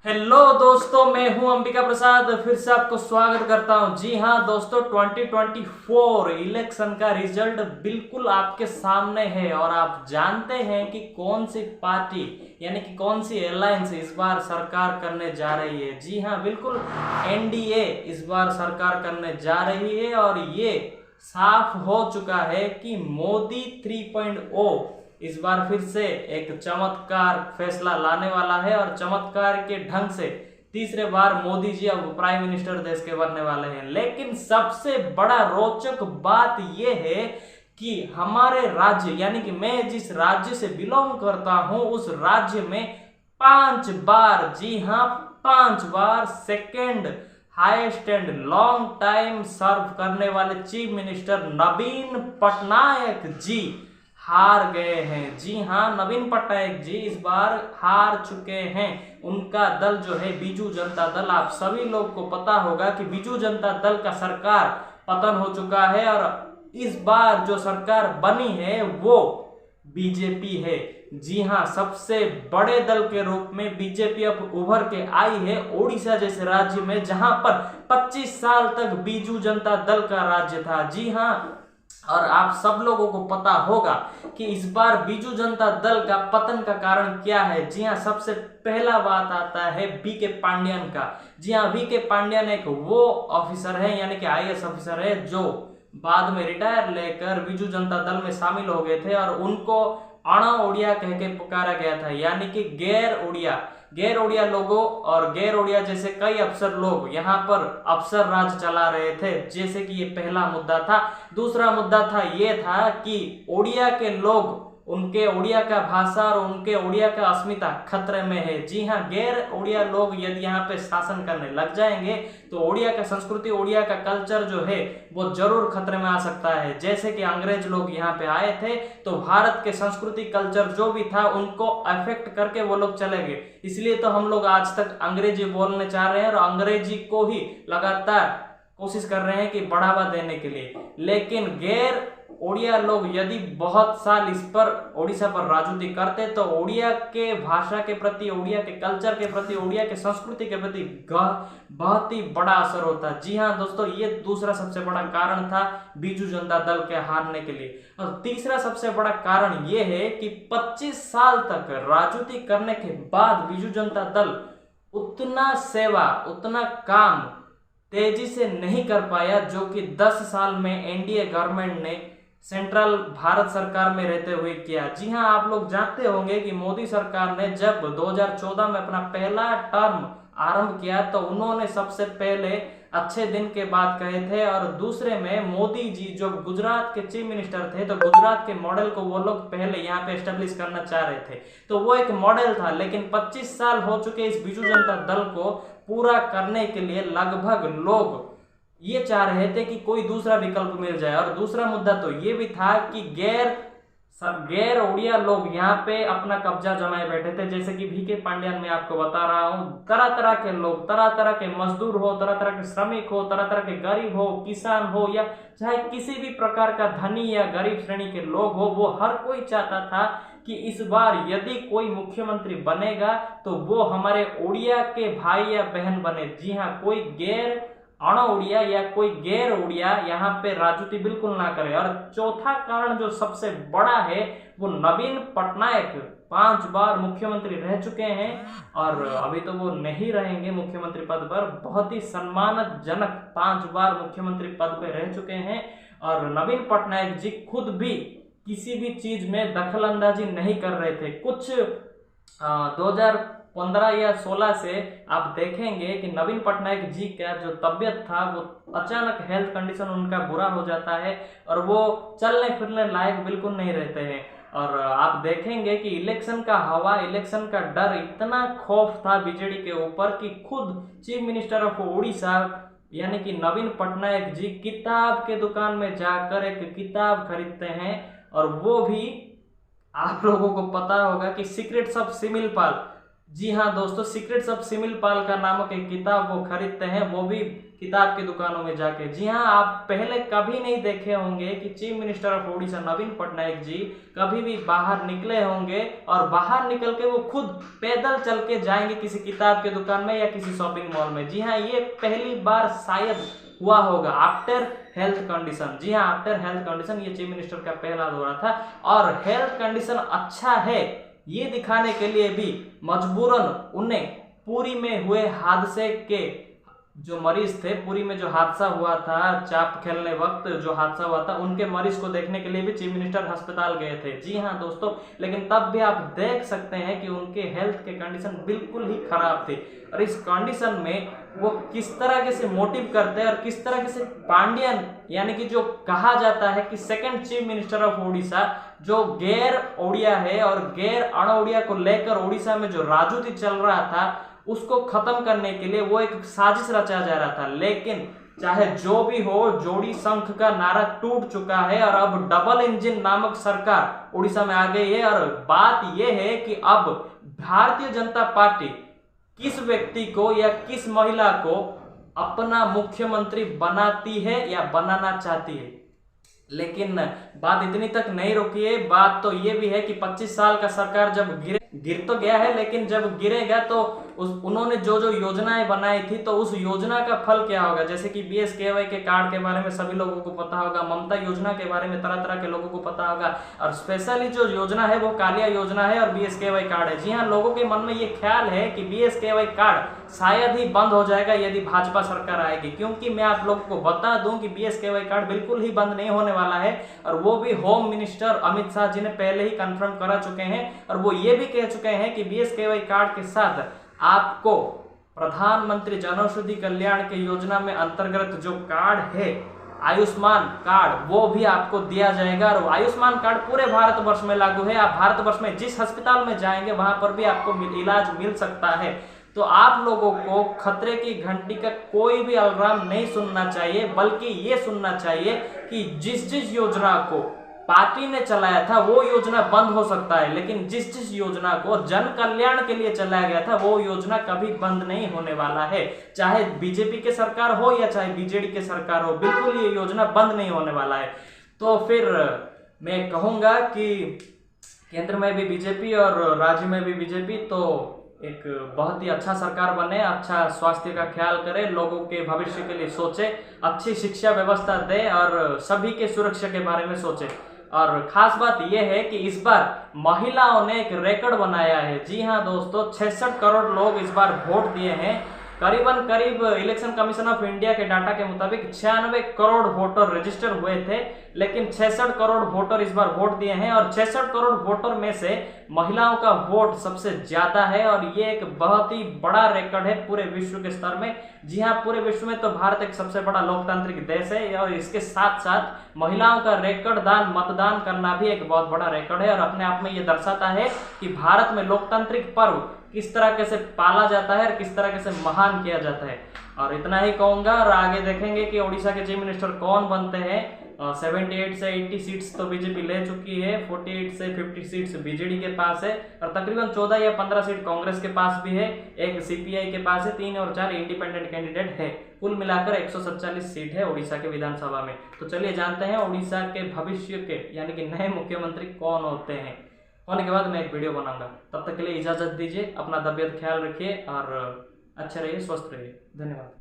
Hello दोस्तों, मैं हूं अंबिका प्रसाद। फिर से आपको स्वागत करता हूं। जी हां दोस्तों, 2024 इलेक्शन का रिजल्ट बिल्कुल आपके सामने है और आप जानते हैं कि कौन सी पार्टी यानी कि कौन सी अलायंस इस बार सरकार करने जा रही है। जी हां, बिल्कुल एनडीए इस बार सरकार करने जा रही है और ये साफ हो चुका है कि मोदी 3.0 इस बार फिर से एक चमत्कार फैसला लाने वाला है और चमत्कार के ढंग से तीसरे बार मोदी जी अब प्राइम मिनिस्टर देश के बनने वाले हैं। लेकिन सबसे बड़ा रोचक बात यह है कि हमारे राज्य यानी कि मैं जिस राज्य से बिलोंग करता हूं उस राज्य में 5 बार, जी हां 5 बार second highest and long time serve करने वाले चीफ मिनिस्टर नवीन पटनायक जी हार गए हैं। जी हां, नवीन पटनायक जी इस बार हार चुके हैं। उनका दल जो है बीजू जनता दल, आप सभी लोग को पता होगा कि बीजू जनता दल का सरकार पतन हो चुका है और इस बार जो सरकार बनी है वो बीजेपी है। जी हां, सबसे बड़े दल के रूप में बीजेपी अब उभर के आई है ओडिशा जैसे राज्य में, जहां पर 25 साल तक बीजू जनता दल का राज्य था। जी हां, और आप सब लोगों को पता होगा कि इस बार बीजू जनता दल का पतन का कारण क्या है। जी हां, सबसे पहला बात आता है वीके पांड्यन का। जी हां, वीके पांड्यन एक वो ऑफिसर है यानी कि आईएएस ऑफिसर है जो बाद में रिटायर लेकर बीजू जनता दल में शामिल हो गए थे और उनको अण ओडिया कह के पुकारा गया था, यानी कि गैर ओडिया लोगों और गैर ओडिया जैसे कई अफसर लोग यहाँ पर अफसर राज चला रहे थे। जैसे कि ये पहला मुद्दा था। दूसरा मुद्दा था ये था कि ओडिया के लोग, उनके ओडिया का भाषा और उनके ओडिया का अस्मिता खतरे में है। जी हाँ, गैर ओडिया लोग यदि यहाँ पे शासन करने लग जाएंगे तो ओडिया का संस्कृति, ओडिया का कल्चर जो है वो जरूर खतरे में आ सकता है। जैसे कि अंग्रेज लोग यहाँ पे आए थे तो भारत के संस्कृति कल्चर जो भी था उनको अफेक्ट करके वो लोग चले गए। इसलिए तो हम लोग आज तक अंग्रेजी बोलने चाह रहे हैं और अंग्रेजी को ही लगातार कोशिश कर रहे हैं कि बढ़ावा देने के लिए। लेकिन गैर ओडिया लोग यदि बहुत साल इस पर ओडिशा पर राजनीति करते तो ओडिया के भाषा के प्रति, ओडिया के कल्चर के प्रति, ओडिया के संस्कृति के प्रति बहुत ही बड़ा असर होता। जी हाँ दोस्तों, ये दूसरा सबसे बड़ा कारण था बीजू जनता दल के हारने के लिए। और तीसरा सबसे बड़ा कारण ये है कि 25 साल तक राजनीति करने के बाद बीजू जनता दल उतना सेवा, उतना काम तेजी से नहीं कर पाया जो कि 10 साल में एनडीए गवर्नमेंट ने सेंट्रल भारत सरकार में रहते हुए किया। जी हां, आप लोग जानते होंगे कि मोदी सरकार ने जब 2014 में अपना पहला टर्म आरंभ किया तो उन्होंने सबसे पहले अच्छे दिन के बात कहे थे और दूसरे में मोदी जी जो गुजरात के चीफ मिनिस्टर थे तो गुजरात के मॉडल को वो लोग पहले यहाँ पे एस्टेब्लिश करना चाह रहे थे, तो वो एक मॉडल था। लेकिन 25 साल हो चुके इस बीजू जनता दल को पूरा करने के लिए लगभग लोग ये चाह रहे थे कि कोई दूसरा विकल्प मिल जाए। और दूसरा मुद्दा तो ये भी था कि गैर ओडिया लोग यहाँ पे अपना कब्जा जमाए बैठे थे। जैसे कि वीके पांड्यन में आपको बता रहा हूँ, तरह तरह के लोग, तरह तरह के मजदूर हो, तरह तरह के श्रमिक हो, तरह तरह के गरीब हो, किसान हो या चाहे किसी भी प्रकार का धनी या गरीब श्रेणी के लोग हो, वो हर कोई चाहता था कि इस बार यदि कोई मुख्यमंत्री बनेगा तो वो हमारे ओडिया के भाई या बहन बने। जी हाँ, कोई गैर अण ओडिया या कोई गैर ओडिया यहाँ पे राजनीति बिल्कुल ना करे। और चौथा कारण जो सबसे बड़ा है वो नवीन पटनायक 5 बार मुख्यमंत्री रह चुके हैं और अभी तो वो नहीं रहेंगे मुख्यमंत्री पद पर। बहुत ही सम्मानजनक 5 बार मुख्यमंत्री पद पे रह चुके हैं और नवीन पटनायक जी खुद भी किसी भी चीज में दखल अंदाजी नहीं कर रहे थे। कुछ 2015 या 16 से आप देखेंगे कि नवीन पटनायक जी का जो तबियत था वो अचानक हेल्थ कंडीशन उनका बुरा हो जाता है और वो चलने फिरने लायक बिल्कुल नहीं रहते हैं। और आप देखेंगे कि इलेक्शन का हवा, इलेक्शन का डर, इतना खौफ था बीजेडी के ऊपर कि खुद चीफ मिनिस्टर ऑफ ओडिशा यानी कि नवीन पटनायक जी किताब के दुकान में जाकर एक किताब खरीदते हैं और वो भी आप लोगों को पता होगा कि सीक्रेट्स ऑफ सिमिलपाल, जी हाँ दोस्तों, सीक्रेट्स ऑफ सिमिलपाल का नामक एक किताब वो खरीदते हैं, वो भी किताब की दुकानों में जाके। जी हाँ, आप पहले कभी नहीं देखे होंगे कि चीफ मिनिस्टर ऑफ ओडिशा नवीन पटनायक जी कभी भी बाहर निकले होंगे और बाहर निकल के वो खुद पैदल चल के जाएंगे किसी किताब की दुकान में या किसी शॉपिंग मॉल में। जी हाँ, ये पहली बार शायद हुआ होगा आफ्टर हेल्थ कंडीशन। जी हाँ, आफ्टर हेल्थ कंडीशन ये चीफ मिनिस्टर का पहला दौरा था और हेल्थ कंडीशन अच्छा है ये दिखाने के लिए भी मजबूरन उन्हें पुरी में हुए हादसे के जो मरीज थे, पुरी में जो हादसा हुआ था, चाप खेलने वक्त जो हादसा हुआ था, उनके मरीज को देखने के लिए भी चीफ मिनिस्टर अस्पताल गए थे। जी हाँ दोस्तों, लेकिन तब भी आप देख सकते हैं कि उनके हेल्थ के कंडीशन बिल्कुल ही खराब थे और इस कंडीशन में वो किस तरह से मोटिव करते हैं और किस तरह से पांड्यन यानी कि जो कहा जाता है कि second chief minister of Odisha, जो गैर ओडिया है और गैर अण ओडिया को लेकर ओडिशा में जो राजनीति चल रहा था उसको खत्म करने के लिए वो एक साजिश रचा जा रहा था। लेकिन चाहे जो भी हो, जोड़ी संख का नारा टूट चुका है और अब डबल इंजन नामक सरकार उड़ीसा में आ गई है। और बात यह है कि अब भारतीय जनता पार्टी किस व्यक्ति को या किस महिला को अपना मुख्यमंत्री बनाती है या बनाना चाहती है। लेकिन बात इतनी तक नहीं रुकी है, बात तो ये भी है कि 25 साल का सरकार जब गिर तो गया है, लेकिन जब गिरेगा तो उन्होंने जो जो योजनाएं बनाई थी तो उस योजना का फल क्या होगा। जैसे कि BSKY के कार्ड के बारे में सभी लोगों को पता होगा, ममता योजना के बारे में तरह तरह के लोगों को पता होगा और स्पेशली जो योजना है वो कालिया योजना है और BSKY कार्ड है। जी हाँ, लोगों के मन में ये ख्याल है कि BSKY कार्ड शायद ही बंद हो जाएगा यदि भाजपा सरकार आएगी, क्योंकि मैं आप लोगों को बता दूं कि BSKY कार्ड बिल्कुल ही बंद नहीं होने वाला है और वो भी होम मिनिस्टर अमित शाह जी ने पहले ही कंफर्म करा चुके हैं और वो ये भी कह चुके हैं कि BSKY कार्ड के साथ आपको प्रधानमंत्री जन औषधि कल्याण के योजना में अंतर्गत जो कार्ड है आयुष्मान कार्ड वो भी आपको दिया जाएगा और आयुष्मान कार्ड पूरे भारतवर्ष में लागू है। आप भारतवर्ष में जिस अस्पताल में जाएंगे वहां पर भी आपको इलाज मिल सकता है। तो आप लोगों को खतरे की घंटी का कोई भी अलार्म नहीं सुनना चाहिए, बल्कि ये सुनना चाहिए कि जिस जिस योजना को पार्टी ने चलाया था वो योजना बंद हो सकता है, लेकिन जिस जिस योजना को जन कल्याण के लिए चलाया गया था वो योजना कभी बंद नहीं होने वाला है। चाहे बीजेपी के सरकार हो या चाहे बीजेडी के सरकार हो, बिल्कुल ये योजना बंद नहीं होने वाला है। तो फिर मैं कहूंगा कि केंद्र में भी बीजेपी और राज्य में भी बीजेपी तो एक बहुत ही अच्छा सरकार बने, अच्छा स्वास्थ्य का ख्याल करे, लोगों के भविष्य के लिए सोचे, अच्छी शिक्षा व्यवस्था दे और सभी के सुरक्षा के बारे में सोचे। और खास बात यह है कि इस बार महिलाओं ने एक रिकॉर्ड बनाया है। जी हाँ दोस्तों, 66 करोड़ लोग इस बार वोट दिए हैं। करीब इलेक्शन कमीशन ऑफ इंडिया के डाटा के मुताबिक 96 करोड़ वोटर रजिस्टर हुए थे, लेकिन 66 करोड़ वोटर इस बार वोट दिए हैं और 66 करोड़ वोटर में से महिलाओं का वोट सबसे ज्यादा है और ये एक बहुत ही बड़ा रिकॉर्ड है पूरे विश्व के स्तर में। जी हाँ, पूरे विश्व में तो भारत एक सबसे बड़ा लोकतांत्रिक देश है और इसके साथ साथ महिलाओं का रिकॉर्ड दान मतदान करना भी एक बहुत बड़ा रिकॉर्ड है और अपने आप में ये दर्शाता है कि भारत में लोकतांत्रिक पर्व किस तरह से पाला जाता है और किस तरह से महान किया जाता है। और इतना ही कहूंगा और आगे देखेंगे कि ओडिशा के चीफ मिनिस्टर कौन बनते हैं। 78 से 80 सीट्स तो बीजेपी ले चुकी है, 48 से 50 सीट्स बीजेडी के पास है और तकरीबन 14 या 15 सीट कांग्रेस के पास भी है, एक CPI के पास है, 3 और 4 इंडिपेंडेंट कैंडिडेट है। कुल मिलाकर 147 सीट है ओडिशा के विधानसभा में। तो चलिए जानते हैं ओडिशा के भविष्य के यानी कि नए मुख्यमंत्री कौन होते हैं। होने के बाद मैं एक वीडियो बनाऊंगा। तब तक के लिए इजाजत दीजिए, अपना तबियत ख्याल रखिए और अच्छे रहिए, स्वस्थ रहिए। धन्यवाद।